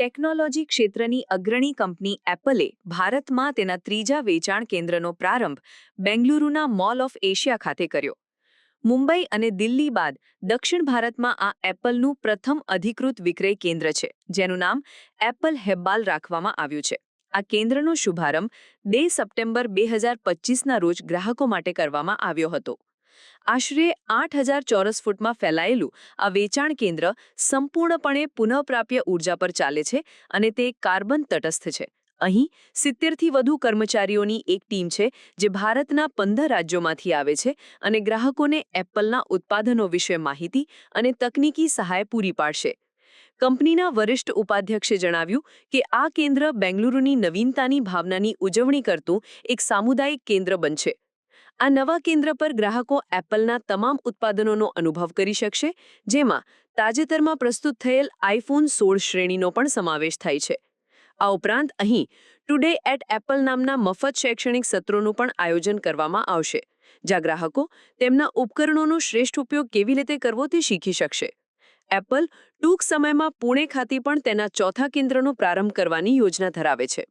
Technology ક્ષેત્રની અગ્રણી company એપલે ભારતમાં તેના ત્રીજા વેચાણ કેન્દ્રનો પ્રારંભ બેંગલુરુના મોલ ઓફ એશિયા ખાતે કર્યો. મુંબઈ અને દિલ્હી બાદ દક્ષિણ ભારતમાં આ એપલનું પ્રથમ અધિકૃત વિક્રય કેન્દ્ર છે, જેનું નામ એપલ હેબ્બાલ રાખવામાં આવ્યું છે. આ કેન્દ્રનો શુભારંભ 2 સપ્ટેમ્બર 2025ના રોજ ગ્રાહકો માટે કરવામાં આવ્યો હતો. આશરે 8,000 ચોરસ ફૂટમાં ફેલાયેલું આ વેચાણ કેન્દ્ર સંપૂર્ણપણે પુનઃપ્રાપ્ય ઊર્જા પર ચાલે છે અને તે કાર્બન તટસ્થ છે. અહીં 70થી વધુ કર્મચારીઓની એક ટીમ છે જે ભારતના 15 રાજ્યોમાંથી આવે છે અને ગ્રાહકોને એપલના ઉત્પાદનો વિશે માહિતી અને તકનીકી સહાય પૂરી પાડશે. કંપનીના વરિષ્ઠ ઉપાધ્યક્ષે જણાવ્યું કે આ કેન્દ્ર બેંગલુરુની નવીનતાની ભાવનાની ઉજવણી કરતું એક સામુદાયિક કેન્દ્ર બનશે. આ નવા કેન્દ્ર પર ગ્રાહકો એપલના તમામ ઉત્પાદનોનો અનુભવ કરી શકશે, જેમાં તાજેતરમાં પ્રસ્તુત થયેલ આઈફોન 16 શ્રેણીનો પણ સમાવેશ થાય છે. આ ઉપરાંત અહીં ટુડે એટ એપલ નામના મફત શૈક્ષણિક સત્રોનું પણ આયોજન કરવામાં આવશે, જ્યાં ગ્રાહકો તેમના ઉપકરણોનો શ્રેષ્ઠ ઉપયોગ કેવી રીતે કરવો તે શીખી શકશે. એપલ ટૂંક સમયમાં પુણે ખાતે પણ તેના ચોથા કેન્દ્રનો પ્રારંભ કરવાની યોજના ધરાવે છે.